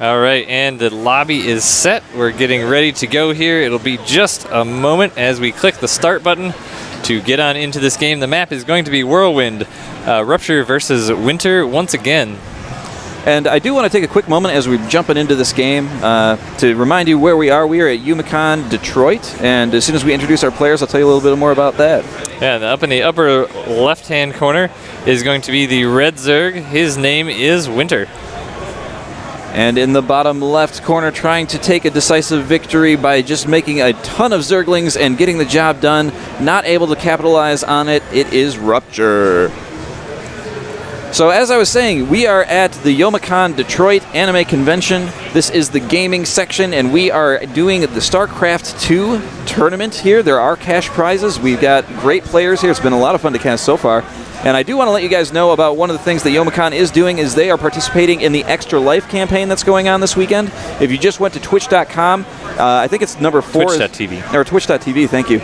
All right, and the lobby is set. We're getting ready to go here. It'll be just a moment as we click the start button to get on into this game. The map is going to be Whirlwind, Ruypture versus Winter once again. And I do want to take a quick moment as we're jumping into this game to remind you where we are. We are at Youmacon, Detroit, and as soon as we introduce our players, I'll tell you a little bit more about that. Yeah, and up in the upper left-hand corner is going to be the red Zerg. His name is Winter. And in the bottom left corner, trying to take a decisive victory by just making a ton of Zerglings and getting the job done, not able to capitalize on it, it is Ruypture. So as I was saying, we are at the Youmacon Detroit Anime Convention. This is the gaming section, and we are doing the StarCraft 2 tournament here. There are cash prizes. We've got great players here. It's been a lot of fun to cast so far. And I do want to let you guys know about one of the things that Youmacon is doing is they are participating in the Extra Life campaign that's going on this weekend. If you just went to twitch.com, I think it's number 4. Twitch.tv. Or twitch.tv, thank you.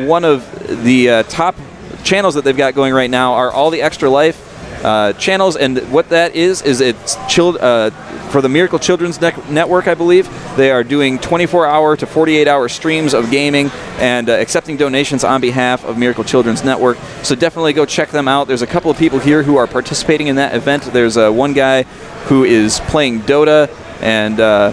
One of the top channels that they've got going right now are all the Extra Life channels, and what that is it's for the Miracle Children's Network, I believe. They are doing 24-hour to 48-hour streams of gaming and accepting donations on behalf of Miracle Children's Network. So definitely go check them out. There's a couple of people here who are participating in that event. There's one guy who is playing Dota, and I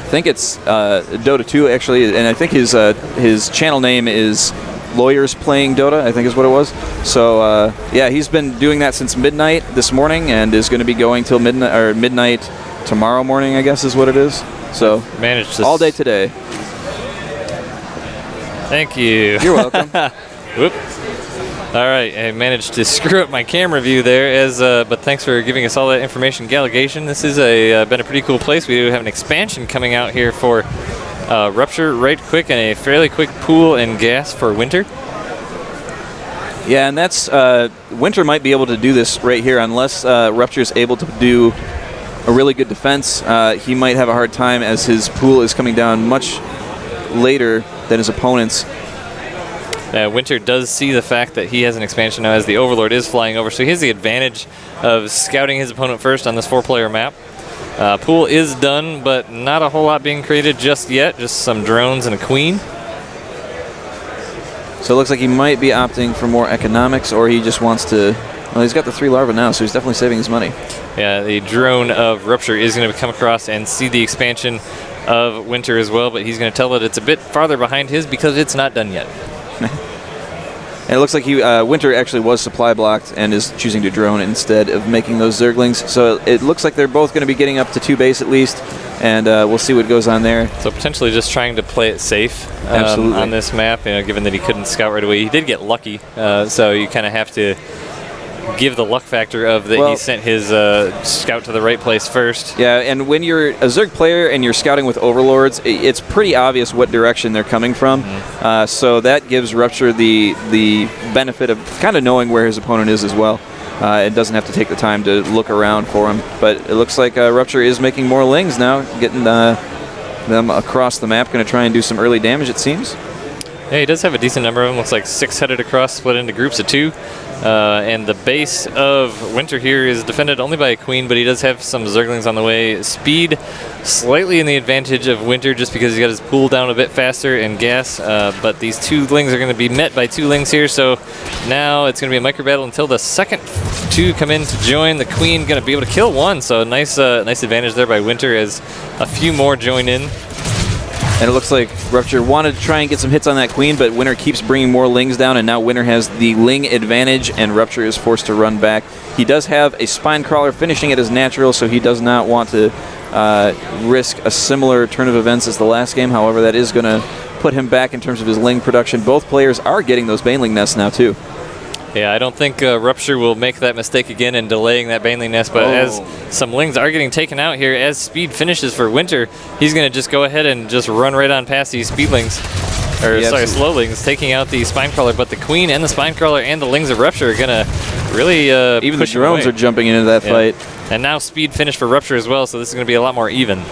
think it's Dota 2 actually, and I think his channel name is Lawyers Playing Dota, I think is what it was. So yeah, he's been doing that since midnight this morning and is going to be going till midnight tomorrow morning, I guess is what it is. So managed all day today. Thank you. You're welcome. Whoop. All right, I managed to screw up my camera view there, but thanks for giving us all that information, Gallegation. This is been a pretty cool place. We do have an expansion coming out here for Ruypture right quick, and a fairly quick pool and gas for Winter. Yeah, and that's Winter might be able to do this right here unless Ruypture is able to do a really good defense. He might have a hard time as his pool is coming down much later than his opponent's. Winter does see the fact that he has an expansion now as the Overlord is flying over, so he has the advantage of scouting his opponent first on this 4-player map. Pool is done, but not a whole lot being created just yet, just some drones and a queen. So it looks like he might be opting for more economics, or he just wants to... Well, he's got the 3 larvae now, so he's definitely saving his money. Yeah, the drone of Ruypture is going to come across and see the expansion of Winter as well, but he's going to tell it it's a bit farther behind his because it's not done yet. And it looks like Winter actually was supply blocked and is choosing to drone instead of making those Zerglings. So it looks like they're both going to be getting up to 2 base at least, and we'll see what goes on there. So potentially just trying to play it safe on this map, given that he couldn't scout right away. He did get lucky, so you kind of have to give the luck factor of that he sent his scout to the right place first. Yeah, and when you're a Zerg player and you're scouting with Overlords, it's pretty obvious what direction they're coming from. So that gives Ruypture the benefit of kind of knowing where his opponent is as well. It doesn't have to take the time to look around for him. But it looks like Ruypture is making more Lings now, getting them across the map. Going to try and do some early damage, it seems. Yeah, he does have a decent number of them. Looks like 6 headed across, split into groups of 2. And the base of Winter here is defended only by a queen, but he does have some Zerglings on the way. Speed slightly in the advantage of Winter just because he's got his pool down a bit faster and gas. But these 2 Lings are going to be met by 2 Lings here, so now it's going to be a micro battle until the second 2 come in to join. The queen going to be able to kill 1, so nice advantage there by Winter as a few more join in. And it looks like Ruypture wanted to try and get some hits on that queen, but Winter keeps bringing more Lings down, and now Winter has the Ling advantage, and Ruypture is forced to run back. He does have a Spine Crawler finishing at his natural, so he does not want to risk a similar turn of events as the last game. However, that is going to put him back in terms of his Ling production. Both players are getting those Baneling nests now, too. Yeah, I don't think Ruypture will make that mistake again in delaying that Baneling nest, but as some Lings are getting taken out here, as speed finishes for Winter, he's going to just go ahead and just run right on past these Speedlings, or Slow Lings, taking out the Spine Crawler, but the Queen and the Spine Crawler and the Lings of Ruypture are going to really even push the drones are jumping into that fight. And now speed finished for Ruypture as well, so this is going to be a lot more even.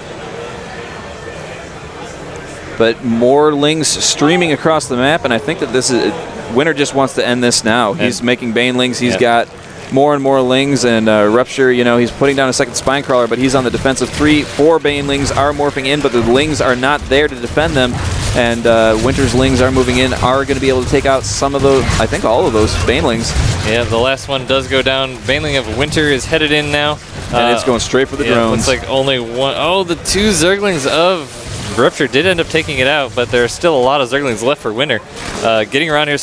But more Lings streaming across the map, and I think that this is... Winter just wants to end this now. He's making Banelings. He's got more and more Lings, and Ruypture, you know, he's putting down a second Spine Crawler, but he's on the defensive 3. 4 Banelings are morphing in, but the Lings are not there to defend them, and Winter's Lings are moving in, are going to be able to take out some of those, I think all of those Banelings. Yeah, the last one does go down. Baneling of Winter is headed in now. And it's going straight for the drones. Looks like only one. Oh, the 2 Zerglings of Ruypture did end up taking it out, but there's still a lot of Zerglings left for Winter. Getting around here,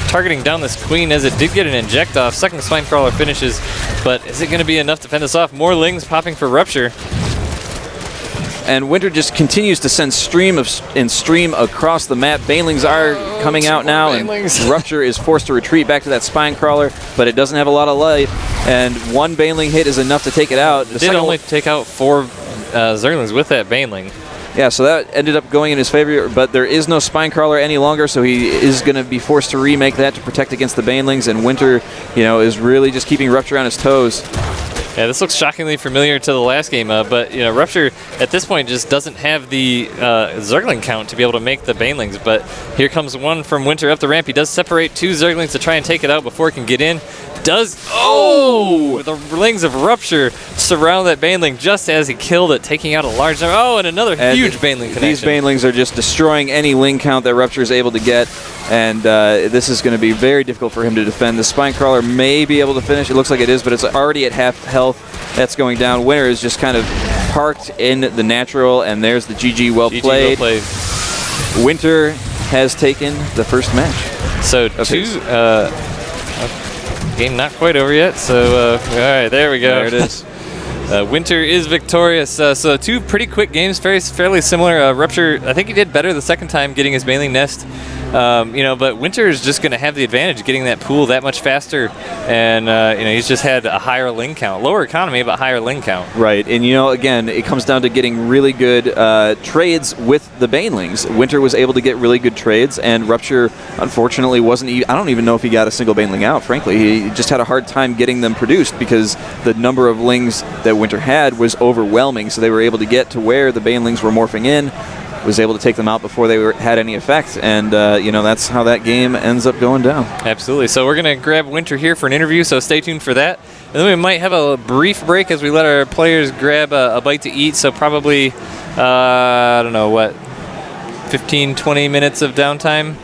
targeting down this Queen as it did get an inject off. Second Spine Crawler finishes, but is it going to be enough to fend this off? More Lings popping for Ruypture. And Winter just continues to send stream across the map. Banelings are coming out now, and Ruypture is forced to retreat back to that Spine Crawler, but it doesn't have a lot of life, and 1 Baneling hit is enough to take it out. It did only take out 4 Zerglings with that Baneling. Yeah, so that ended up going in his favor, but there is no Spine Crawler any longer, so he is going to be forced to remake that to protect against the Banelings, and Winter, you know, is really just keeping Ruypture on his toes. Yeah, this looks shockingly familiar to the last game, but you know, Ruypture at this point just doesn't have the Zergling count to be able to make the Banelings. But here comes one from Winter up the ramp. He does separate 2 Zerglings to try and take it out before it can get in. The Lings of Ruypture surround that Baneling just as he killed it, taking out a large number. Oh, and another huge Baneling connection. These Banelings are just destroying any Ling count that Ruypture is able to get, and this is going to be very difficult for him to defend. The Spine Crawler may be able to finish. It looks like it is, but it's already at half health. That's going down. Winter is just kind of parked in the natural, and there's the GG. Well played. Winter has taken the first match. So game not quite over yet, so all right, there we go. There it is. Winter is victorious. So 2 pretty quick games, fairly similar. Ruypture, I think he did better the second time getting his Baneling nest. You know, but Winter is just going to have the advantage getting that pool that much faster, and you know, he's just had a higher Ling count, lower economy but higher Ling count. Right, and you know, again, it comes down to getting really good trades with the Banelings. Winter was able to get really good trades, and Ruypture unfortunately wasn't. I don't even know if he got a single Baneling out. Frankly, he just had a hard time getting them produced because the number of Lings that Winter had was overwhelming. So they were able to get to where the Banelings were morphing in. Was able to take them out before they had any effect, and you know, that's how that game ends up going down. Absolutely. So we're going to grab Winter here for an interview, so stay tuned for that. And then we might have a brief break as we let our players grab a bite to eat, so probably, I don't know, what, 15, 20 minutes of downtime,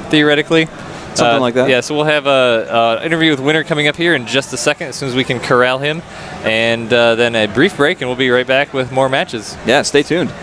theoretically. Something like that. Yeah, so we'll have an interview with Winter coming up here in just a second as soon as we can corral him, and then a brief break, and we'll be right back with more matches. Yeah, stay tuned.